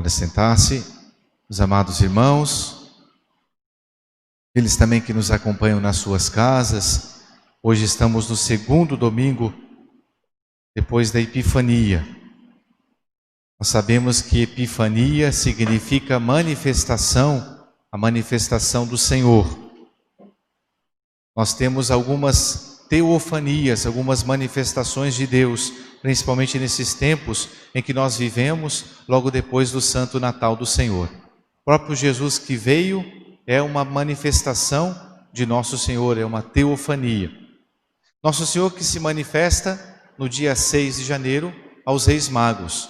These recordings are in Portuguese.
Para sentar-se, os amados irmãos, eles também que nos acompanham nas suas casas. Hoje estamos no segundo domingo depois da Epifania. Nós sabemos que Epifania significa manifestação, a manifestação do Senhor. Nós temos algumas teofanias, algumas manifestações de Deus, principalmente nesses tempos em que nós vivemos, logo depois do Santo Natal do Senhor. O próprio Jesus que veio é uma manifestação de Nosso Senhor, é uma teofania. Nosso Senhor que se manifesta no dia 6 de janeiro aos Reis Magos.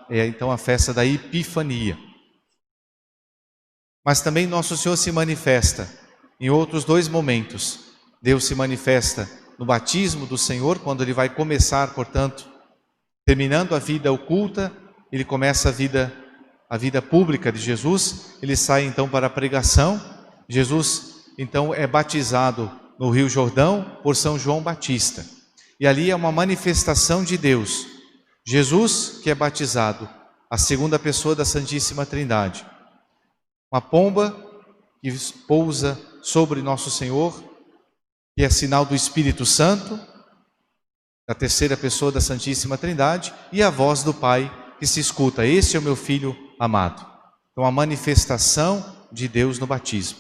É então a festa da Epifania. Mas também Nosso Senhor se manifesta em outros dois momentos. Deus se manifesta no batismo do Senhor, quando Ele vai começar, portanto, terminando a vida oculta, Ele começa a vida pública de Jesus. Ele sai então para a pregação. Jesus então é batizado no Rio Jordão por São João Batista. E ali é uma manifestação de Deus. Jesus que é batizado, a segunda pessoa da Santíssima Trindade. Uma pomba que pousa sobre Nosso Senhor, que é sinal do Espírito Santo, da terceira pessoa da Santíssima Trindade, e a voz do Pai que se escuta: "Este é o meu Filho amado". Então a manifestação de Deus no batismo.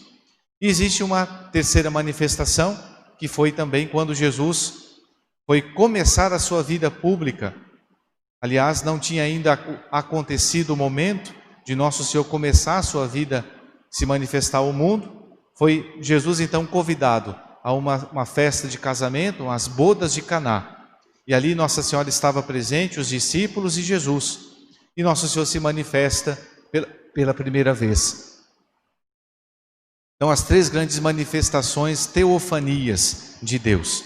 E existe uma terceira manifestação, que foi também quando Jesus foi começar a sua vida pública. Aliás, não tinha ainda acontecido o momento de Nosso Senhor começar a sua vida, se manifestar ao mundo. Foi Jesus então convidado a uma festa de casamento, as bodas de Caná. E ali Nossa Senhora estava presente, os discípulos e Jesus. E Nosso Senhor se manifesta pela primeira vez. Então, as três grandes manifestações, teofanias de Deus.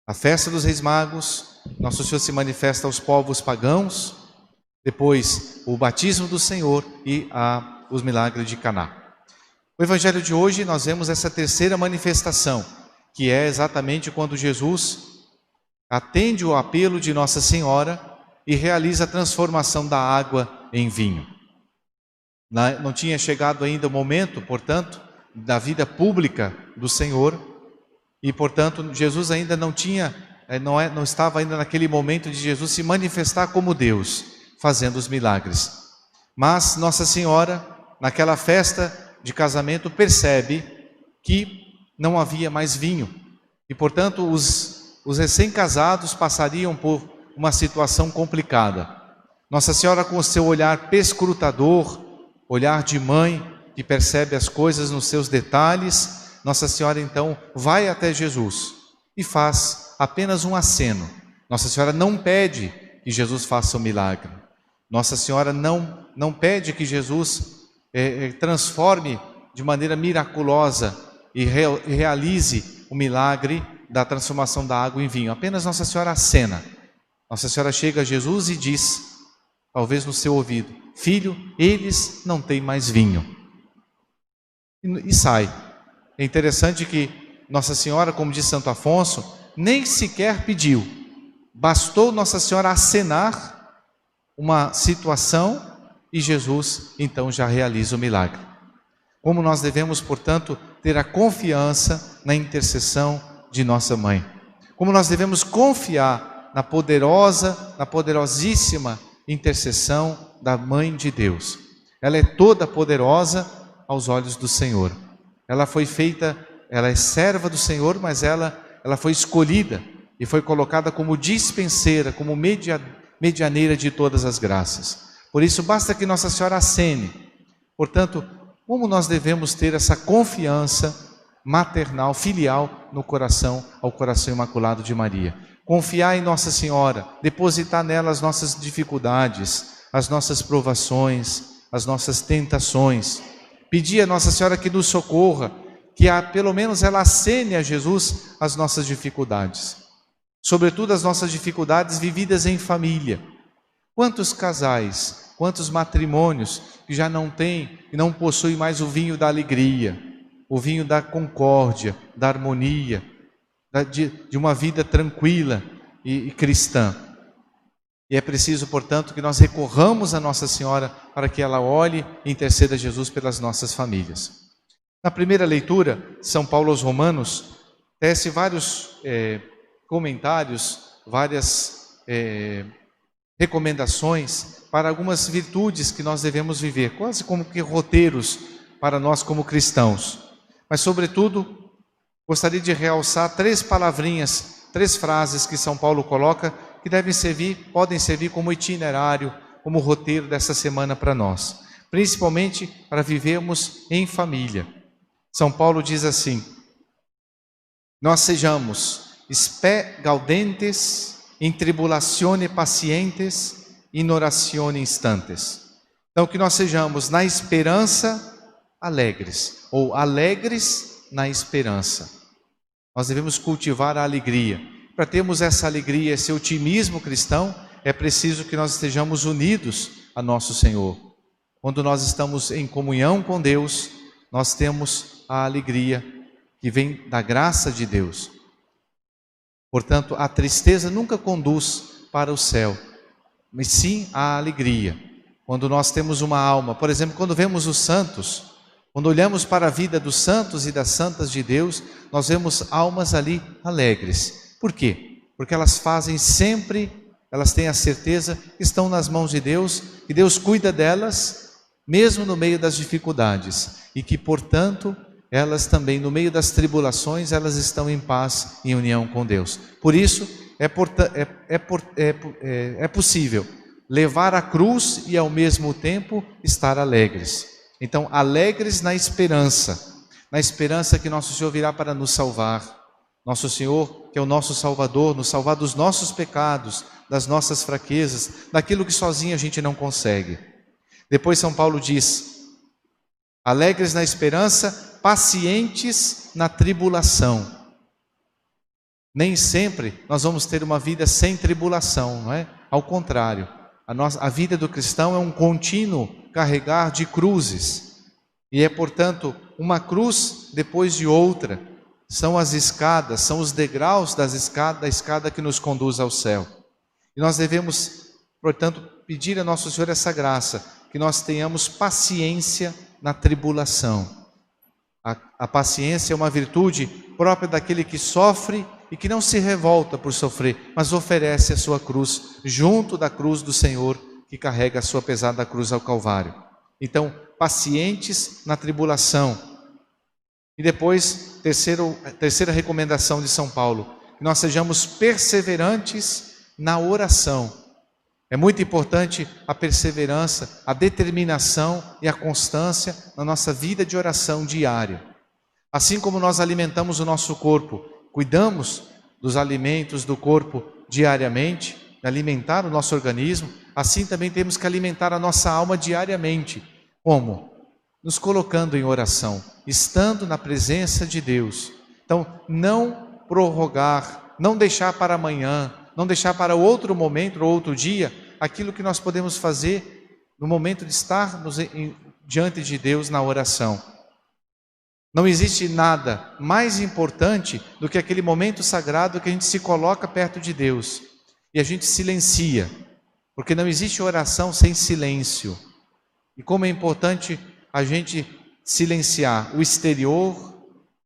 A festa dos Reis Magos, Nosso Senhor se manifesta aos povos pagãos, depois o batismo do Senhor e os milagres de Caná. No Evangelho de hoje nós vemos essa terceira manifestação, que é exatamente quando Jesus atende o apelo de Nossa Senhora e realiza a transformação da água em vinho. Não tinha chegado ainda o momento, portanto, da vida pública do Senhor, e portanto Jesus ainda não estava ainda naquele momento de Jesus se manifestar como Deus, fazendo os milagres. Mas Nossa Senhora, naquela festa de casamento, percebe que não havia mais vinho. E portanto os recém-casados passariam por uma situação complicada. Nossa Senhora, com o seu olhar perscrutador, olhar de mãe, que percebe as coisas nos seus detalhes, Nossa Senhora então vai até Jesus e faz apenas um aceno. Nossa Senhora não pede que Jesus faça o milagre. Nossa Senhora não pede que Jesus transforme de maneira miraculosa e realize o milagre da transformação da água em vinho. Apenas Nossa Senhora acena. Nossa Senhora chega a Jesus e diz, talvez no seu ouvido: "Filho, eles não têm mais vinho". E sai. É interessante que Nossa Senhora, como diz Santo Afonso, nem sequer pediu. Bastou Nossa Senhora acenar uma situação e Jesus então já realiza o milagre. Como nós devemos, portanto, ter a confiança na intercessão de nossa mãe. Como nós devemos confiar na poderosíssima intercessão da Mãe de Deus. Ela é toda poderosa aos olhos do Senhor. Ela foi feita, ela é serva do Senhor, mas ela foi escolhida e foi colocada como dispenseira, como medianeira de todas as graças. Por isso basta que Nossa Senhora acene. Portanto, como nós devemos ter essa confiança maternal, filial ao coração imaculado de Maria? Confiar em Nossa Senhora, depositar nela as nossas dificuldades, as nossas provações, as nossas tentações. Pedir a Nossa Senhora que nos socorra, que pelo menos ela acene a Jesus as nossas dificuldades. Sobretudo as nossas dificuldades vividas em família. Quantos casais, quantos matrimônios que já não têm e não possuem mais o vinho da alegria, o vinho da concórdia, da harmonia, de uma vida tranquila e cristã. E é preciso, portanto, que nós recorramos a Nossa Senhora para que ela olhe e interceda a Jesus pelas nossas famílias. Na primeira leitura, São Paulo aos Romanos tece vários comentários, várias recomendações para algumas virtudes que nós devemos viver, quase como que roteiros para nós como cristãos. Mas, sobretudo, gostaria de realçar 3 palavrinhas, 3 frases que São Paulo coloca, que podem servir como itinerário, como roteiro dessa semana para nós, principalmente para vivermos em família. São Paulo diz assim: nós sejamos spe gaudentes, in tribulatione pacientes, in oratione instantes. Então, que nós sejamos na esperança alegres, ou alegres na esperança. Nós devemos cultivar a alegria. Para termos essa alegria, esse otimismo cristão, é preciso que nós estejamos unidos a nosso Senhor. Quando nós estamos em comunhão com Deus, nós temos a alegria que vem da graça de Deus. Portanto, a tristeza nunca conduz para o céu, mas sim a alegria. Quando nós temos uma alma, por exemplo, quando vemos os santos, quando olhamos para a vida dos santos e das santas de Deus, nós vemos almas ali alegres. Por quê? Porque elas fazem sempre, elas têm a certeza que estão nas mãos de Deus, que Deus cuida delas, mesmo no meio das dificuldades, e que, portanto, elas também, no meio das tribulações, elas estão em paz, em união com Deus. Por isso, é possível levar a cruz e, ao mesmo tempo, estar alegres. Então, alegres na esperança que nosso Senhor virá para nos salvar. Nosso Senhor, que é o nosso Salvador, nos salvar dos nossos pecados, das nossas fraquezas, daquilo que sozinho a gente não consegue. Depois São Paulo diz: alegres na esperança, pacientes na tribulação. Nem sempre nós vamos ter uma vida sem tribulação, não é? Ao contrário, a vida do cristão é um contínuo carregar de cruzes. E é, portanto, uma cruz depois de outra. São as escadas, são os degraus da escada que nos conduz ao céu. E nós devemos, portanto, pedir a Nosso Senhor essa graça, que nós tenhamos paciência na tribulação. A paciência é uma virtude própria daquele que sofre e que não se revolta por sofrer, mas oferece a sua cruz, junto da cruz do Senhor, que carrega a sua pesada cruz ao Calvário. Então, pacientes na tribulação. E depois, terceira recomendação de São Paulo, que nós sejamos perseverantes na oração. É muito importante a perseverança, a determinação e a constância na nossa vida de oração diária. Assim como nós alimentamos o nosso corpo, cuidamos dos alimentos do corpo diariamente, alimentar o nosso organismo, assim também temos que alimentar a nossa alma diariamente. Como? Nos colocando em oração, estando na presença de Deus. Então, não prorrogar, não deixar para amanhã, não deixar para outro momento ou outro dia, aquilo que nós podemos fazer no momento de estar diante de Deus na oração. Não existe nada mais importante do que aquele momento sagrado que a gente se coloca perto de Deus e a gente silencia, porque não existe oração sem silêncio. E como é importante a gente silenciar o exterior,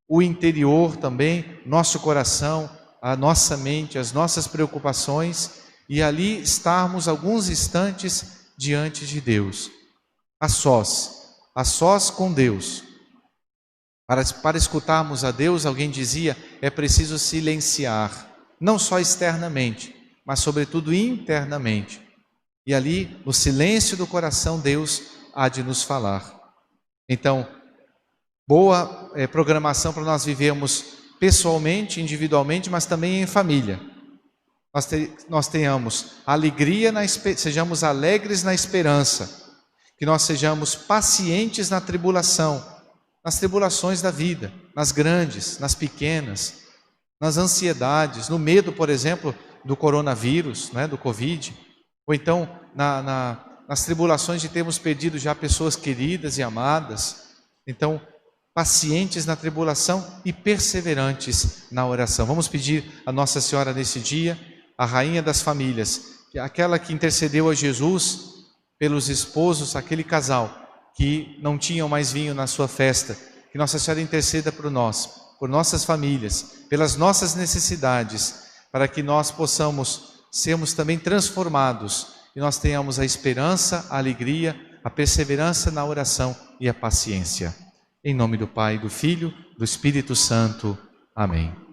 o interior também, nosso coração, a nossa mente, as nossas preocupações, e ali estarmos alguns instantes diante de Deus, a sós com Deus. Para escutarmos a Deus, alguém dizia, é preciso silenciar, não só externamente, mas sobretudo internamente. E ali, no silêncio do coração, Deus há de nos falar. Então, boa programação para nós vivermos pessoalmente, individualmente, mas também em família. Nós tenhamos alegria, sejamos alegres na esperança, que nós sejamos pacientes na tribulação, nas tribulações da vida, nas grandes, nas pequenas, nas ansiedades, no medo, por exemplo, do coronavírus, né, do Covid, ou então nas tribulações de termos perdido já pessoas queridas e amadas. Então, pacientes na tribulação e perseverantes na oração. Vamos pedir a Nossa Senhora nesse dia, a Rainha das Famílias, aquela que intercedeu a Jesus pelos esposos, aquele casal que não tinham mais vinho na sua festa, que Nossa Senhora interceda por nós, por nossas famílias, pelas nossas necessidades, para que nós possamos sermos também transformados e nós tenhamos a esperança, a alegria, a perseverança na oração e a paciência. Em nome do Pai, do Filho, do Espírito Santo. Amém.